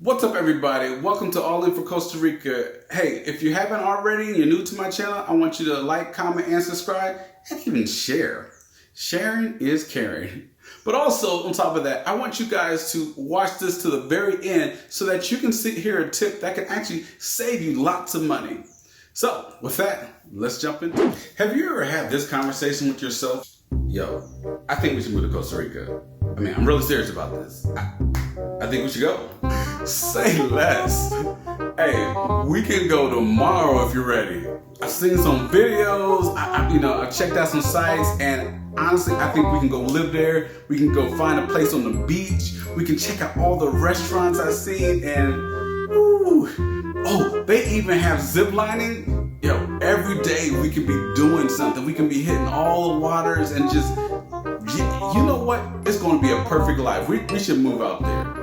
What's up, everybody? Welcome to All In for Costa Rica. Hey, if you haven't already and you're new to my channel, I want you to like, comment, and subscribe, and even share. Sharing is caring. But also, on top of that, I want you guys to watch this to the very end so that you can hear a tip that can actually save you lots of money. So, with that, let's jump in. Have you ever had this conversation with yourself? Yo, I think we should move to Costa Rica. I mean, I'm really serious about this. I think we should go. Say less. Hey, we can go tomorrow if you're ready. I've seen some videos, I checked out some sites, and honestly, I think we can go live there. We can go find a place on the beach. We can check out all the restaurants I've seen, and oh, they even have zip lining. Yo, every day we can be doing something. We can be hitting all the waters and just, you know what? It's going to be a perfect life. We should move out there.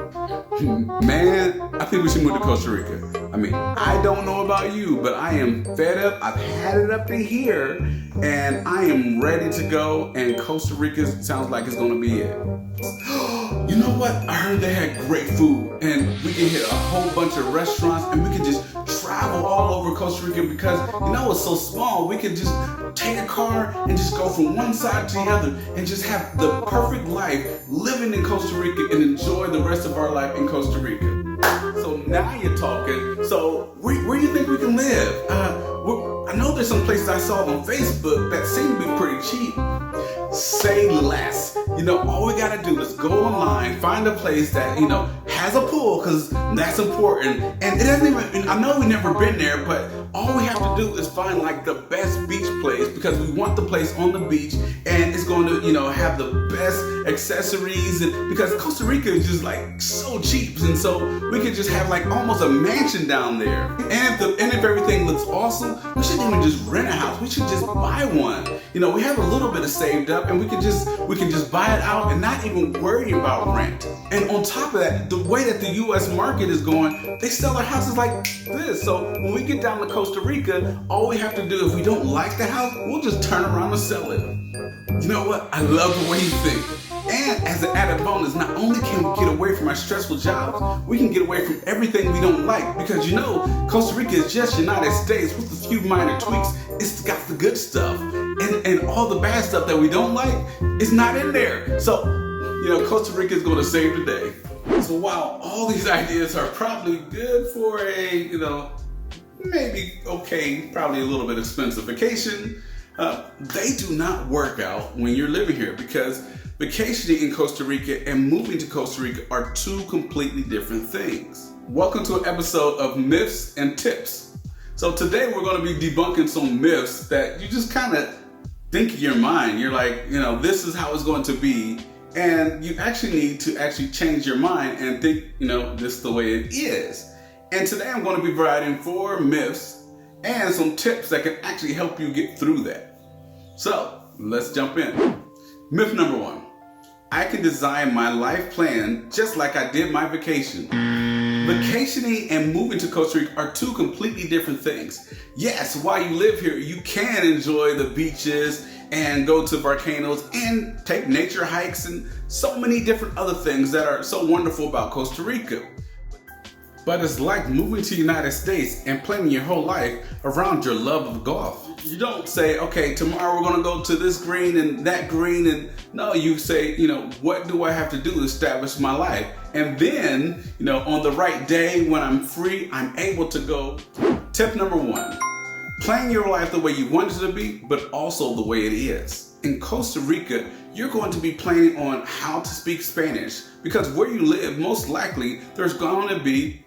Man, I think we should move to Costa Rica. I mean, I don't know about you, but I am fed up. I've had it up to here, and I am ready to go, and Costa Rica sounds like it's going to be it. You know what? I heard they had great food, and we can hit a whole bunch of restaurants, and we can just travel all over Costa Rica because, it's so small. We can just take a car and just go from one side to the other and just have the perfect life living in Costa Rica and enjoy the rest of our life in Costa Rica. So now you're talking. So where do you think we can live? I know there's some places I saw on Facebook that seem to be pretty cheap. Say less. All we gotta do is go online, find a place that, has a pool, because that's important. And it doesn't even, I know we've never been there, but all we have to do is find like the best beach place, because we want the place on the beach, and it's going to, have the best accessories, and because Costa Rica is just like so cheap, and so we could just have like almost a mansion down there. And if everything looks awesome, we shouldn't even just rent a house. We should just buy one. We have a little bit of saved up, and we can just buy it out and not even worry about rent. And on top of that, the way that the U.S. market is going, they sell their houses like this. So when we get down to Costa Rica, all we have to do, if we don't like the house, we'll just turn around and sell it. You know what? I love the way you think. And as an added bonus, not only can we get away from our stressful jobs, we can get away from everything we don't like, because Costa Rica is just United States with a few minor tweaks. It's got the good stuff, and all the bad stuff that we don't like is not in there. So, Costa Rica is going to save the day. So while all these ideas are probably good for a, maybe okay, probably a little bit expensive vacation, they do not work out when you're living here, because vacationing in Costa Rica and moving to Costa Rica are two completely different things. Welcome to an episode of Myths and Tips. So today we're going to be debunking some myths that you just kind of think in your mind. You're like, this is how it's going to be. And you actually need to change your mind and think, this is the way it is. And today I'm going to be providing 4 myths and some tips that can actually help you get through that. So let's jump in. Myth number 1. I can design my life plan just like I did my vacation. Vacationing and moving to Costa Rica are two completely different things. Yes, while you live here, you can enjoy the beaches and go to volcanoes and take nature hikes and so many different other things that are so wonderful about Costa Rica. But it's like moving to the United States and planning your whole life around your love of golf. You don't say, okay, tomorrow we're gonna go to this green and that green, and no, you say, what do I have to do to establish my life? And then, on the right day when I'm free, I'm able to go. Tip number 1, plan your life the way you want it to be, but also the way it is. In Costa Rica, you're going to be planning on how to speak Spanish, because where you live, most likely, there's going to be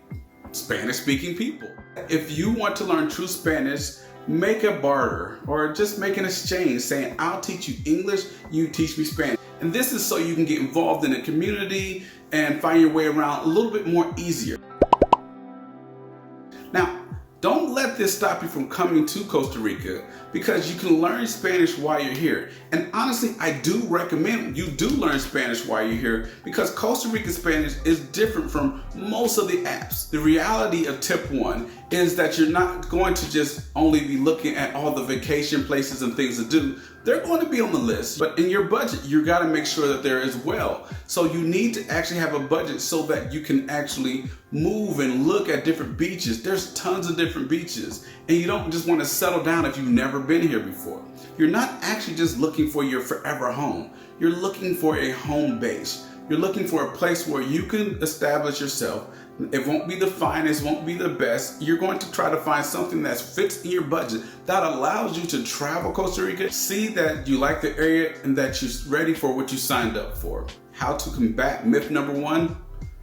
Spanish-speaking people. If you want to learn true Spanish, make a barter or just make an exchange saying, I'll teach you English, you teach me Spanish. And this is so you can get involved in the community and find your way around a little bit more easier. Now, don't let this stop you from coming to Costa Rica, because you can learn Spanish while you're here. And honestly, I do recommend you do learn Spanish while you're here, because Costa Rica Spanish is different from most of the apps. The reality of tip 1 is that you're not going to just only be looking at all the vacation places and things to do, they're going to be on the list, but in your budget, you got to make sure that they're as well. So you need to actually have a budget so that you can actually move and look at different beaches. There's tons of different beaches, and you don't just want to settle down if you've never been here before. You're not actually just looking for your forever home. You're looking for a home base. You're looking for a place where you can establish yourself. It won't be the finest, won't be the best. You're going to try to find something that fits in your budget that allows you to travel Costa Rica, see that you like the area and that you're ready for what you signed up for. How to combat myth number 1,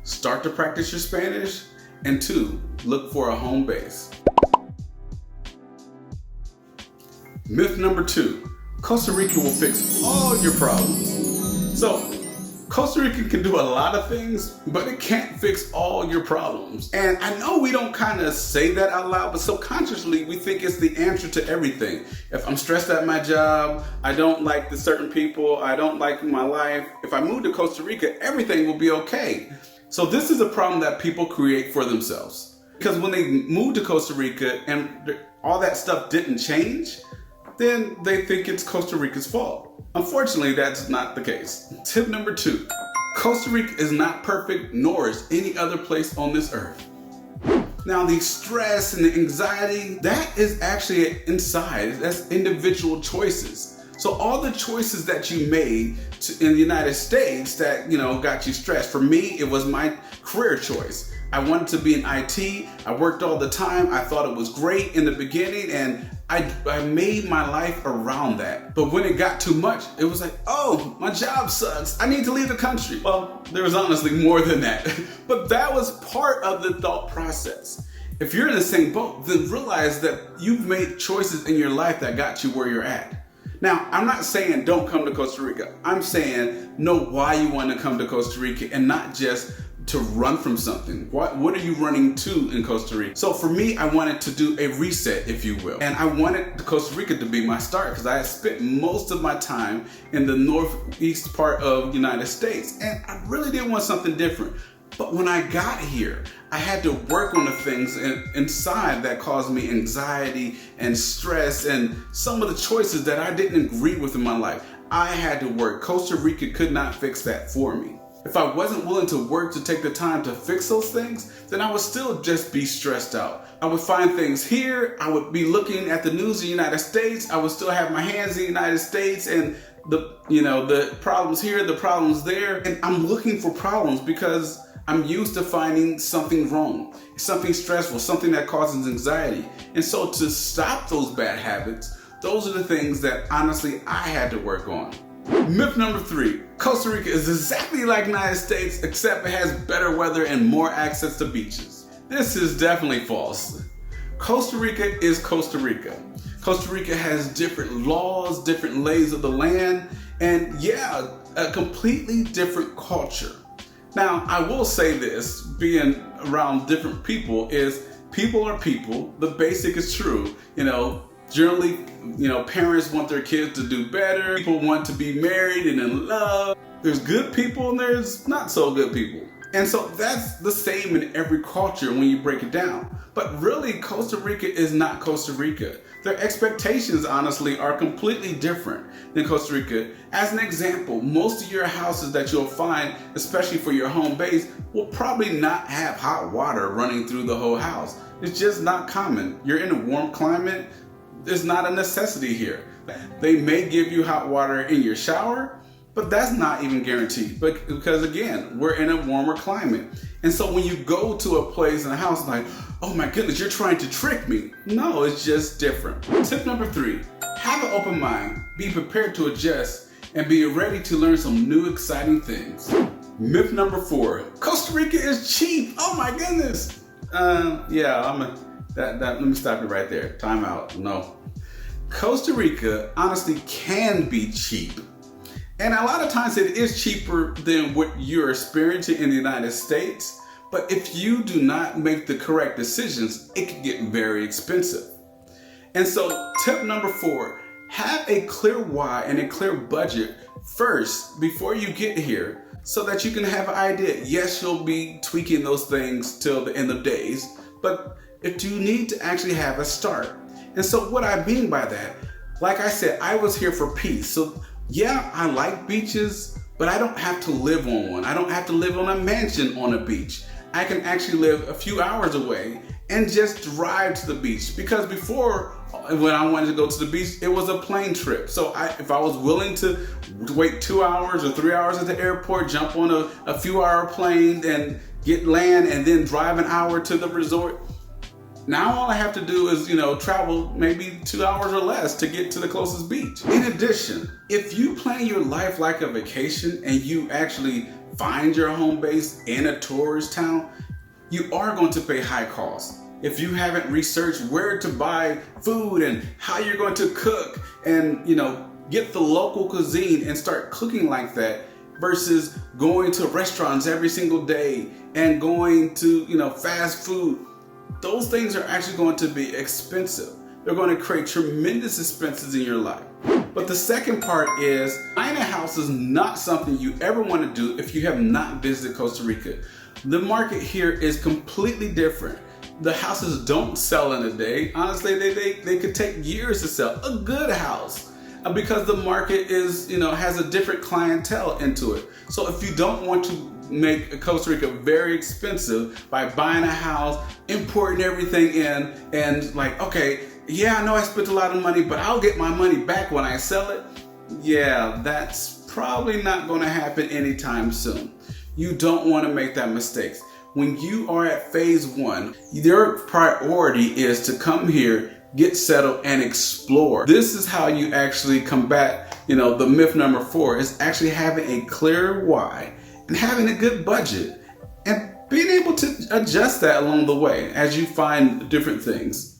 start to practice your Spanish, and 2, look for a home base. Myth number 2, Costa Rica will fix all your problems. So, Costa Rica can do a lot of things, but it can't fix all your problems. And I know we don't kind of say that out loud, but subconsciously we think it's the answer to everything. If I'm stressed at my job, I don't like the certain people, I don't like my life, if I move to Costa Rica, everything will be okay. So this is a problem that people create for themselves. Because when they move to Costa Rica and all that stuff didn't change, then they think it's Costa Rica's fault. Unfortunately, that's not the case. Tip number 2, Costa Rica is not perfect, nor is any other place on this earth. Now, the stress and the anxiety, that is actually inside, that's individual choices. So all the choices that you made in the United States that, got you stressed. For me, it was my career choice. I wanted to be in IT. I worked all the time. I thought it was great in the beginning, and I made my life around that. But when it got too much, it was like, oh, my job sucks. I need to leave the country. Well, there was honestly more than that. But that was part of the thought process. If you're in the same boat, then realize that you've made choices in your life that got you where you're at. Now, I'm not saying don't come to Costa Rica. I'm saying know why you want to come to Costa Rica and not just to run from something. What are you running to in Costa Rica? So for me, I wanted to do a reset, if you will. And I wanted Costa Rica to be my start because I had spent most of my time in the northeast part of the United States. And I really didn't want something different. But when I got here, I had to work on the things inside that caused me anxiety and stress and some of the choices that I didn't agree with in my life. I had to work. Costa Rica could not fix that for me. If I wasn't willing to work to take the time to fix those things, then I would still just be stressed out. I would find things here, I would be looking at the news in the United States, I would still have my hands in the United States and the problems here, the problems there, and I'm looking for problems because I'm used to finding something wrong, something stressful, something that causes anxiety. And so to stop those bad habits, those are the things that honestly I had to work on. Myth number 3, Costa Rica is exactly like the United States except it has better weather and more access to beaches. This is definitely false. Costa Rica is Costa Rica. Costa Rica has different laws, different lays of the land, and a completely different culture. Now, I will say this, being around different people is people are people. The basic is true. Generally, parents want their kids to do better. People want to be married and in love. There's good people and there's not so good people. And so that's the same in every culture when you break it down. But really, Costa Rica is not Costa Rica. Their expectations, honestly, are completely different than Costa Rica. As an example, most of your houses that you'll find, especially for your home base, will probably not have hot water running through the whole house. It's just not common. You're in a warm climate. It's not a necessity here. They may give you hot water in your shower, but that's not even guaranteed. But because again, we're in a warmer climate. And so when you go to a place in a house like, oh my goodness, you're trying to trick me. No, it's just different. Tip number 3, have an open mind, be prepared to adjust, and be ready to learn some new exciting things. Myth number 4, Costa Rica is cheap. Oh my goodness. Let me stop you right there. Time out. No. Costa Rica honestly can be cheap. And a lot of times it is cheaper than what you're experiencing in the United States. But if you do not make the correct decisions, it can get very expensive. And so tip number 4, have a clear why and a clear budget first before you get here so that you can have an idea. Yes, you'll be tweaking those things till the end of days, but if you need to actually have a start. And so what I mean by that, Like I said, I was here for peace. So yeah, I like beaches, but I don't have to live on one. I don't have to live on a mansion on a beach. I can actually live a few hours away and just drive to the beach. Because before, when I wanted to go to the beach, it was a plane trip. So if I was willing to wait 2 hours or 3 hours at the airport, jump on a few hour plane and get land and then drive an hour to the resort, now all I have to do is, travel maybe 2 hours or less to get to the closest beach. In addition, if you plan your life like a vacation and you actually find your home base in a tourist town, you are going to pay high costs. If you haven't researched where to buy food and how you're going to cook and, get the local cuisine and start cooking like that versus going to restaurants every single day and going to, fast food, those things are actually going to be expensive. They're going to create tremendous expenses in your life. But the second part is buying a house is not something you ever want to do if you have not visited Costa Rica. The market here is completely different. The houses don't sell in a day. Honestly, they could take years to sell a good house because the market is, has a different clientele into it. So if you don't want to make Costa Rica very expensive by buying a house, importing everything in, and okay, yeah, I know I spent a lot of money, but I'll get my money back when I sell it. Yeah, that's probably not going to happen anytime soon. You don't want to make that mistake. When you are at phase 1, your priority is to come here, get settled, and explore. This is how you actually combat, the myth number 4 is actually having a clear why and having a good budget and being able to adjust that along the way as you find different things.